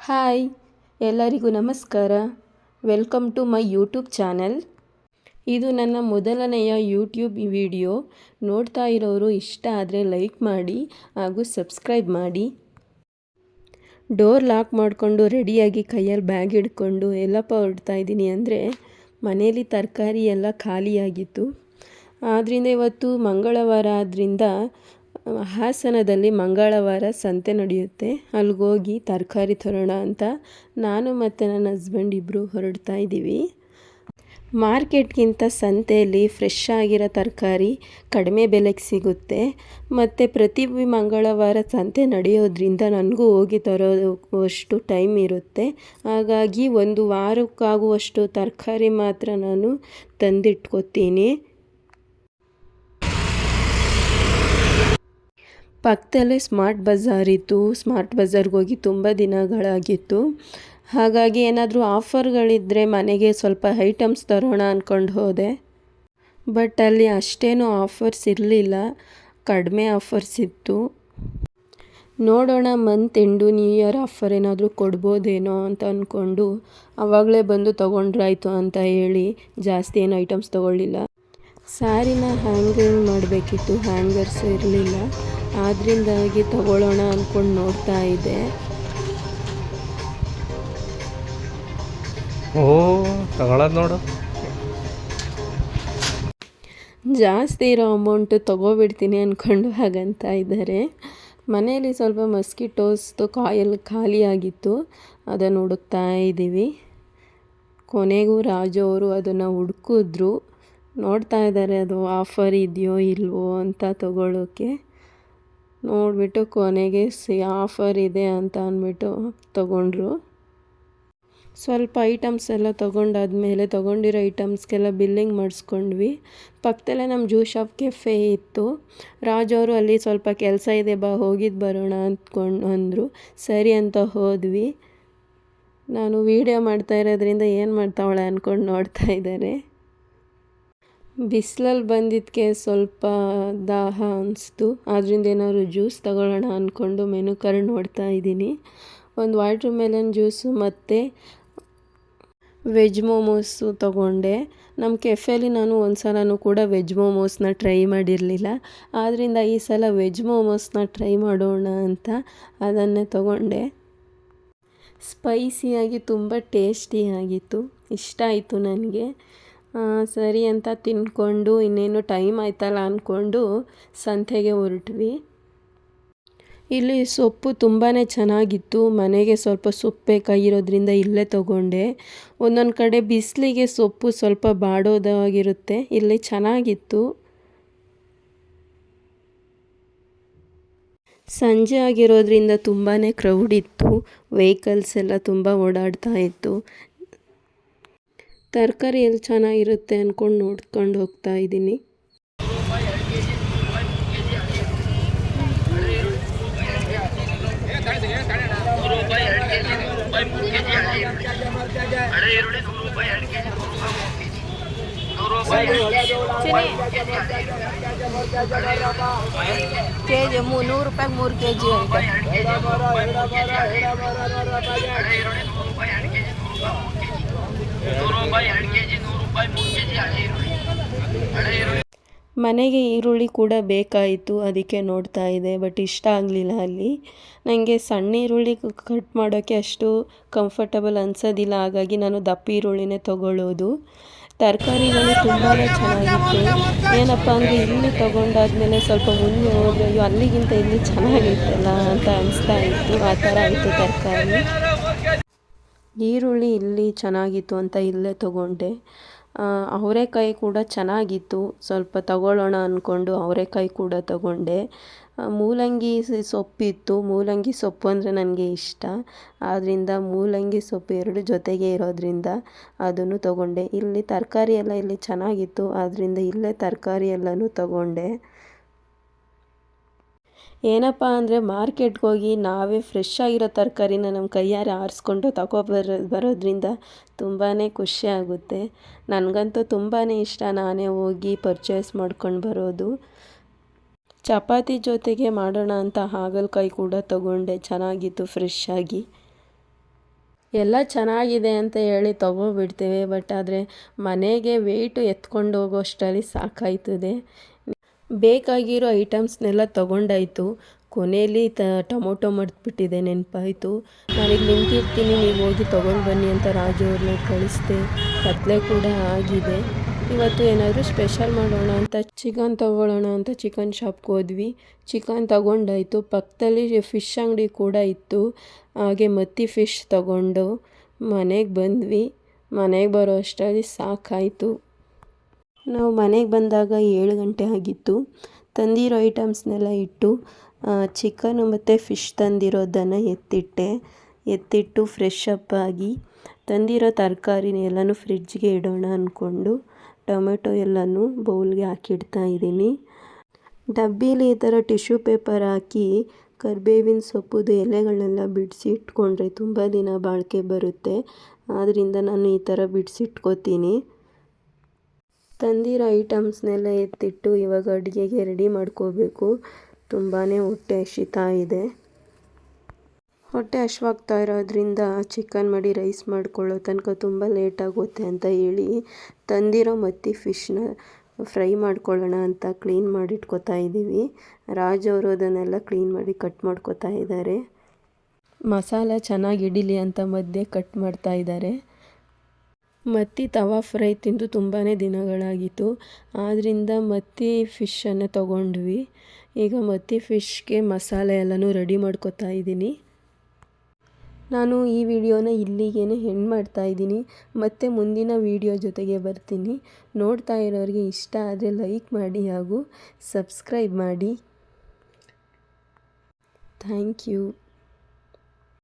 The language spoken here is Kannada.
ಹಾಯ್, ಎಲ್ಲರಿಗೂ ನಮಸ್ಕಾರ. Welcome to my YouTube channel. ಇದು ನನ್ನ ಮೊದಲನೆಯ ಯೂಟ್ಯೂಬ್ ವಿಡಿಯೋ. ನೋಡ್ತಾ ಇರೋರು ಇಷ್ಟ ಆದರೆ ಲೈಕ್ ಮಾಡಿ ಹಾಗೂ ಸಬ್ಸ್ಕ್ರೈಬ್ ಮಾಡಿ. ಡೋರ್ ಲಾಕ್ ಮಾಡಿಕೊಂಡು ರೆಡಿಯಾಗಿ ಕೈಯಲ್ಲಿ ಬ್ಯಾಗ್ ಹಿಡ್ಕೊಂಡು ಎಲ್ಲಪ್ಪ ಹೊರಡ್ತಾ ಇದ್ದೀನಿ ಅಂದರೆ ಮನೇಲಿ ತರಕಾರಿ ಎಲ್ಲ ಖಾಲಿಯಾಗಿತ್ತು. ಆದ್ದರಿಂದ ಇವತ್ತು ಮಂಗಳವಾರ ಆದ್ದರಿಂದ ಹಾಸನದಲ್ಲಿ ಮಂಗಳವಾರ ಸಂತೆ ನಡೆಯುತ್ತೆ. ಅಲ್ಲಿಗೋಗಿ ತರಕಾರಿ ತರೋಣ ಅಂತ ನಾನು ಮತ್ತು ನನ್ನ ಹಸ್ಬೆಂಡ್ ಇಬ್ಬರು ಹೊರಡ್ತಾ ಇದ್ದೀವಿ. ಮಾರ್ಕೆಟ್ಗಿಂತ ಸಂತೆಯಲ್ಲಿ ಫ್ರೆಶ್ ಆಗಿರೋ ತರಕಾರಿ ಕಡಿಮೆ ಬೆಲೆಗೆ ಸಿಗುತ್ತೆ. ಮತ್ತು ಪ್ರತಿ ಮಂಗಳವಾರ ಸಂತೆ ನಡೆಯೋದ್ರಿಂದ ನನಗೂ ಹೋಗಿ ತರೋವಷ್ಟು ಟೈಮ್ ಇರುತ್ತೆ. ಹಾಗಾಗಿ ಒಂದು ವಾರಕ್ಕಾಗುವಷ್ಟು ತರಕಾರಿ ಮಾತ್ರ ನಾನು ತಂದಿಟ್ಕೋತೀನಿ. ಪಕ್ಕದಲ್ಲೇ ಸ್ಮಾರ್ಟ್ ಬಜಾರ್ ಇತ್ತು. ಸ್ಮಾರ್ಟ್ ಬಜಾರ್ಗೆ ಹೋಗಿ ತುಂಬ ದಿನಗಳಾಗಿತ್ತು. ಹಾಗಾಗಿ ಏನಾದರೂ ಆಫರ್ಗಳಿದ್ದರೆ ಮನೆಗೆ ಸ್ವಲ್ಪ ಐಟಮ್ಸ್ ತರೋಣ ಅಂದ್ಕೊಂಡು ಹೋದೆ. ಬಟ್ ಅಲ್ಲಿ ಅಷ್ಟೇನೂ ಆಫರ್ಸ್ ಇರಲಿಲ್ಲ, ಕಡಿಮೆ ಆಫರ್ಸ್ ಇತ್ತು. ನೋಡೋಣ month end new year offer ಏನಾದರೂ ಕೊಡ್ಬೋದೇನೋ ಅಂತ ಅಂದ್ಕೊಂಡು ಆವಾಗಲೇ ಬಂದು ತೊಗೊಂಡ್ರಾಯ್ತು ಅಂತ ಹೇಳಿ ಜಾಸ್ತಿ ಏನು ಐಟಮ್ಸ್ ತೊಗೊಳ್ಳಿಲ್ಲ. ಸ್ಯಾರಿನ ಹ್ಯಾಂಗಿಂಗ್ ಮಾಡಬೇಕಿತ್ತು, ಹ್ಯಾಂಗರ್ಸ್ ಇರಲಿಲ್ಲ. ಆದ್ದರಿಂದಾಗಿ ತಗೊಳ್ಳೋಣ ಅಂದ್ಕೊಂಡು ನೋಡ್ತಾ ಇದ್ದೆ. ತಗೊಳ್ಳೋದು ನೋಡು, ಜಾಸ್ತಿ ಇರೋ ಅಮೌಂಟು ತೊಗೊಬಿಡ್ತೀನಿ ಅಂದ್ಕೊಂಡು ಹಾಗಂತ ಇದ್ದಾರೆ. ಮನೆಯಲ್ಲಿ ಸ್ವಲ್ಪ ಮಸ್ಕಿಟೋಸ್ದು ಕಾಯಿಲ್ ಖಾಲಿಯಾಗಿತ್ತು, ಅದನ್ನು ಹುಡುಕ್ತಾ ಇದ್ದೀವಿ. ಕೊನೆಗೂ ರಾಜು ಅವರು ಅದನ್ನು ಹುಡುಕಿದ್ರು. ನೋಡ್ತಾ ಇದ್ದಾರೆ ಅದು ಆಫರ್ ಇದೆಯೋ ಇಲ್ವೋ ಅಂತ ತಗೊಳ್ಳೋಕ್ಕೆ. ನೋಡಿಬಿಟ್ಟು ಕೊನೆಗೆ ಆಫರ್ ಇದೆ ಅಂತ ಅಂದ್ಬಿಟ್ಟು ತಗೊಂಡ್ರು. ಸ್ವಲ್ಪ ಐಟಮ್ಸ್ ಎಲ್ಲ ತೊಗೊಂಡಾದ್ಮೇಲೆ ತೊಗೊಂಡಿರೋ ಐಟಮ್ಸ್ಗೆಲ್ಲ ಬಿಲ್ಲಿಂಗ್ ಮಾಡಿಸ್ಕೊಂಡ್ವಿ. ಪಕ್ಕದಲ್ಲೇ ನಮ್ಮ ಜ್ಯೂಸ್ ಶಾಪ್ ಕೆಫೆ ಇತ್ತು. ರಾಜು ಅವರು ಅಲ್ಲಿ ಸ್ವಲ್ಪ ಕೆಲಸ ಇದೆ ಬಾ ಹೋಗಿದ್ದು ಬರೋಣ ಅಂದರು. ಸರಿ ಅಂತ ಹೋದ್ವಿ. ನಾನು ವೀಡಿಯೋ ಮಾಡ್ತಾ ಇರೋದ್ರಿಂದ ಏನು ಮಾಡ್ತಾವಳೆ ಅಂದ್ಕೊಂಡು ನೋಡ್ತಾ ಇದ್ದಾರೆ. ಬಿಸಿಲಲ್ಲಿ ಬಂದಿದ್ದಕ್ಕೆ ಸ್ವಲ್ಪ ದಾಹ ಅನಿಸ್ತು. ಆದ್ದರಿಂದ ಏನಾದ್ರು ಜ್ಯೂಸ್ ತಗೊಳ್ಳೋಣ ಅಂದ್ಕೊಂಡು ಮೆನು ಕಾರ್ಡ್ ನೋಡ್ತಾ ಇದ್ದೀನಿ. ಒಂದು ವಾಟರ್ ಮೆಲನ್ ಜ್ಯೂಸು ಮತ್ತು ವೆಜ್ ಮೋಮೋಸು ತೊಗೊಂಡೆ. ನಮ್ಮ ಕೆಫೆಯಲ್ಲಿ ನಾನು ಒಂದು ಸಲನೂ ಕೂಡ ವೆಜ್ ಮೋಮೋಸ್ನ ಟ್ರೈ ಮಾಡಿರಲಿಲ್ಲ. ಆದ್ದರಿಂದ ಈ ಸಲ ವೆಜ್ ಮೋಮೋಸ್ನ ಟ್ರೈ ಮಾಡೋಣ ಅಂತ ಅದನ್ನೇ ತೊಗೊಂಡೆ. ಸ್ಪೈಸಿಯಾಗಿ ತುಂಬ ಟೇಸ್ಟಿಯಾಗಿತ್ತು, ಇಷ್ಟ ಆಯಿತು ನನಗೆ. ಸರಿ ಅಂತ ತಿಂದ್ಕೊಂಡು ಇನ್ನೇನು ಟೈಮ್ ಆಯ್ತಲ್ಲ ಅಂದ್ಕೊಂಡು ಸಂತೆಗೆ ಹೊರಟ್ವಿ. ಇಲ್ಲಿ ಸೊಪ್ಪು ತುಂಬಾ ಚೆನ್ನಾಗಿತ್ತು. ಮನೆಗೆ ಸ್ವಲ್ಪ ಸೊಪ್ಪು ಬೇಕಾಗಿರೋದ್ರಿಂದ ಇಲ್ಲೇ ತೊಗೊಂಡೆ. ಒಂದೊಂದು ಕಡೆ ಬಿಸಿಲಿಗೆ ಸೊಪ್ಪು ಸ್ವಲ್ಪ ಬಾಡೋದಾಗಿರುತ್ತೆ, ಇಲ್ಲಿ ಚೆನ್ನಾಗಿತ್ತು. ಸಂಜೆ ಆಗಿರೋದ್ರಿಂದ ತುಂಬಾ ಕ್ರೌಡ್ ಇತ್ತು, ವೆಹಿಕಲ್ಸ್ ಎಲ್ಲ ತುಂಬ ಓಡಾಡ್ತಾ ಇತ್ತು. ತರಕಾರಿ ಎಲ್ಲಿ ಚೆನ್ನಾಗಿರುತ್ತೆ ಅಂದ್ಕೊಂಡು ನೋಡ್ಕೊಂಡು ಹೋಗ್ತಾ ಇದ್ದೀನಿ. ಕೆಜಿ 100 ರೂಪಾಯಿಗೆ 3 kg ಅಂತ. ಮನೆಗೆ ಈರುಳ್ಳಿ ಕೂಡ ಬೇಕಾಯಿತು, ಅದಕ್ಕೆ ನೋಡ್ತಾ ಇದೆ. ಬಟ್ ಇಷ್ಟ ಆಗಲಿಲ್ಲ ಅಲ್ಲಿ. ನನಗೆ ಸಣ್ಣ ಈರುಳ್ಳಿ ಕಟ್ ಮಾಡೋಕ್ಕೆ ಅಷ್ಟು ಕಂಫರ್ಟಬಲ್ ಅನಿಸೋದಿಲ್ಲ. ಹಾಗಾಗಿ ನಾನು ದಪ್ಪ ಈರುಳ್ಳಿನೇ ತೊಗೊಳ್ಳೋದು. ತರಕಾರಿಗಳು ತುಂಬಾ ಚೆನ್ನಾಗಿತ್ತು. ಏನಪ್ಪ ಅಂದರೆ ಇಲ್ಲಿ ತೊಗೊಂಡಾದ್ಮೇಲೆ ಸ್ವಲ್ಪ ಮುಂದೆ ಹೋದ್ರೆ ಅಲ್ಲಿಗಿಂತ ಇಲ್ಲಿ ಚೆನ್ನಾಗಿತ್ತಲ್ಲ ಅಂತ ಅನಿಸ್ತಾ ಇತ್ತು. ಆ ಥರ ಆಯಿತು ತರಕಾರಿ. ಈರುಳ್ಳಿ ಇಲ್ಲಿ ಚೆನ್ನಾಗಿತ್ತು ಅಂತ ಇಲ್ಲೇ ತೊಗೊಂಡೆ. ಅವರೆಕಾಯಿ ಕೂಡ ಚೆನ್ನಾಗಿತ್ತು. ಸ್ವಲ್ಪ ತಗೊಳ್ಳೋಣ ಅಂದ್ಕೊಂಡು ಅವರೆಕಾಯಿ ಕೂಡ ತಗೊಂಡೆ. ಮೂಲಂಗಿ ಸೊಪ್ಪಿತ್ತು. ಮೂಲಂಗಿ ಸೊಪ್ಪು ಅಂದರೆ ನನಗೆ ಇಷ್ಟ. ಆದ್ದರಿಂದ ಮೂಲಂಗಿ ಸೊಪ್ಪು ಎರಡು ಜೊತೆಗೆ ಇರೋದ್ರಿಂದ ಅದನ್ನು ತಗೊಂಡೆ. ಇಲ್ಲಿ ತರಕಾರಿ ಎಲ್ಲ ಇಲ್ಲಿ ಚೆನ್ನಾಗಿತ್ತು, ಆದ್ದರಿಂದ ಇಲ್ಲೇ ತರಕಾರಿ ಎಲ್ಲನೂ ತಗೊಂಡೆ. ಏನಪ್ಪ ಅಂದರೆ ಮಾರ್ಕೆಟ್ಗೆ ಹೋಗಿ ನಾವೇ ಫ್ರೆಶ್ ಆಗಿರೋ ತರಕಾರಿನ ನಮ್ಮ ಕೈಯಾರೆ ಆರಿಸ್ಕೊಂಡು ಬರೋದ್ರಿಂದ ತುಂಬಾ ಖುಷಿ ಆಗುತ್ತೆ. ನನಗಂತೂ ತುಂಬಾ ಇಷ್ಟ ನಾನೇ ಹೋಗಿ ಪರ್ಚೇಸ್ ಮಾಡ್ಕೊಂಡು ಬರೋದು. ಚಪಾತಿ ಜೊತೆಗೆ ಮಾಡೋಣ ಅಂತ ಹಾಗಲಕಾಯಿ ಕೂಡ ತಗೊಂಡೆ, ಚೆನ್ನಾಗಿತ್ತು ಫ್ರೆಶ್ ಆಗಿ. ಎಲ್ಲ ಚೆನ್ನಾಗಿದೆ ಅಂತ ಹೇಳಿ ತೊಗೊಬಿಡ್ತೇವೆ, ಬಟ್ ಆದರೆ ಮನೆಗೆ ವೆಯ್ಟು ಎತ್ಕೊಂಡು ಹೋಗೋಷ್ಟರಲ್ಲಿ ಸಾಕಾಯ್ತದೆ. ಬೇಕಾಗಿರೋ ಐಟಮ್ಸ್ನೆಲ್ಲ ತೊಗೊಂಡಾಯಿತು. ಕೊನೆಯಲ್ಲಿ ಟೊಮೊಟೊ ಮರ್ತ್ಬಿಟ್ಟಿದೆ, ನೆನಪಾಯಿತು. ನಾನೀಗ ನಿಂತಿರ್ತೀನಿ, ನೀವು ಹೋಗಿ ತೊಗೊಂಡು ಬನ್ನಿ ಅಂತ ರಾಜು ಅವ್ರನ್ನ ಕಳಿಸ್ದೆ. ಕತ್ಲೆ ಕೂಡ ಆಗಿದೆ. ಇವತ್ತು ಏನಾದರೂ ಸ್ಪೆಷಲ್ ಮಾಡೋಣ ಅಂತ ಚಿಕನ್ ತೊಗೊಳ್ಳೋಣ ಅಂತ ಚಿಕನ್ ಶಾಪ್ಗೆ ಹೋದ್ವಿ. ಚಿಕನ್ ತೊಗೊಂಡಾಯಿತು. ಪಕ್ಕದಲ್ಲಿ ಫಿಶ್ ಅಂಗಡಿ ಕೂಡ ಇತ್ತು. ಹಾಗೆ ಮತ್ತಿ ಫಿಶ್ ತೊಗೊಂಡು ಮನೆಗೆ ಬಂದ್ವಿ. ಮನೆಗೆ ಬರೋ ಅಷ್ಟರಲ್ಲಿ ಸಾಕಾಯಿತು. ನಾವು ಮನೆಗೆ ಬಂದಾಗ 7 ಗಂಟೆ ಆಗಿತ್ತು. ತಂದಿರೋ ಐಟಮ್ಸ್ನೆಲ್ಲ ಇಟ್ಟು ಚಿಕನು ಮತ್ತು ಫಿಶ್ ತಂದಿರೋದನ್ನು ಎತ್ತಿಟ್ಟು ಫ್ರೆಶ್ ಅಪ್ ಆಗಿ ತಂದಿರೋ ತರಕಾರಿನ ಎಲ್ಲನೂ ಫ್ರಿಡ್ಜ್ಗೆ ಇಡೋಣ ಅಂದ್ಕೊಂಡು ಟೊಮೆಟೊ ಎಲ್ಲನೂ ಬೌಲ್ಗೆ ಹಾಕಿಡ್ತಾ ಇದ್ದೀನಿ. ಡಬ್ಬಿಲಿ ಈ ಥರ ಟಿಶ್ಯೂ ಪೇಪರ್ ಹಾಕಿ ಕರಿಬೇವಿನ ಸೊಪ್ಪುದು ಎಲೆಗಳನ್ನೆಲ್ಲ ಬಿಡಿಸಿ ಇಟ್ಕೊಂಡ್ರೆ ತುಂಬ ದಿನ ಬಾಳಿಕೆ ಬರುತ್ತೆ. ಆದ್ದರಿಂದ ನಾನು ಈ ಥರ ಬಿಡಿಸಿಟ್ಕೋತೀನಿ. ತಂದಿರೋ ಐಟಮ್ಸ್ನೆಲ್ಲ ಎತ್ತಿಟ್ಟು ಇವಾಗ ಅಡುಗೆಗೆ ರೆಡಿ ಮಾಡ್ಕೋಬೇಕು. ತುಂಬಾ ಹೊಟ್ಟೆ ಹಸಿತಾ ಇದೆ. ಹೊಟ್ಟೆ ಹಸಿವಾಗ್ತಾ ಇರೋದ್ರಿಂದ ಚಿಕನ್ ಮಾಡಿ ರೈಸ್ ಮಾಡ್ಕೊಳ್ಳೋ ತನಕ ತುಂಬ ಲೇಟ್ ಆಗುತ್ತೆ ಅಂತ ಹೇಳಿ ತಂದಿರೋ ಮತ್ತಿ ಫಿಶ್ನ ಫ್ರೈ ಮಾಡ್ಕೊಳ್ಳೋಣ ಅಂತ ಕ್ಲೀನ್ ಮಾಡಿ ಇಟ್ಕೋತಾ ಇದ್ದೀವಿ. ರಾಜ್ ಅವರು ಅದನ್ನೆಲ್ಲ ಕ್ಲೀನ್ ಮಾಡಿ ಕಟ್ ಮಾಡ್ಕೋತಾ ಇದ್ದಾರೆ. ಮಸಾಲ ಚೆನ್ನಾಗಿ ಹಿಡಿಲಿ ಅಂತ ಮಧ್ಯೆ ಕಟ್ ಮಾಡ್ತಾ ಇದ್ದಾರೆ. ಮತ್ತಿ ತವಾ ಫ್ರೈ ತಿಂದು ತುಂಬಾ ದಿನಗಳಾಗಿತ್ತು. ಆದ್ದರಿಂದ ಮತ್ತಿ ಫಿಶನ್ನು ತೊಗೊಂಡ್ವಿ. ಈಗ ಮತ್ತಿ ಫಿಶ್ಗೆ ಮಸಾಲೆ ಎಲ್ಲನೂ ರೆಡಿ ಮಾಡ್ಕೋತಾ ಇದ್ದೀನಿ. ನಾನು ಈ ವಿಡಿಯೋನ ಇಲ್ಲಿಗೇ ಎಂಡ್ ಮಾಡ್ತಾ ಇದ್ದೀನಿ. ಮತ್ತೆ ಮುಂದಿನ ವಿಡಿಯೋ ಜೊತೆಗೆ ಬರ್ತೀನಿ. ನೋಡ್ತಾ ಇರೋರಿಗೆ ಇಷ್ಟ ಆದರೆ ಲೈಕ್ ಮಾಡಿ ಹಾಗೂ ಸಬ್ಸ್ಕ್ರೈಬ್ ಮಾಡಿ. Thank you.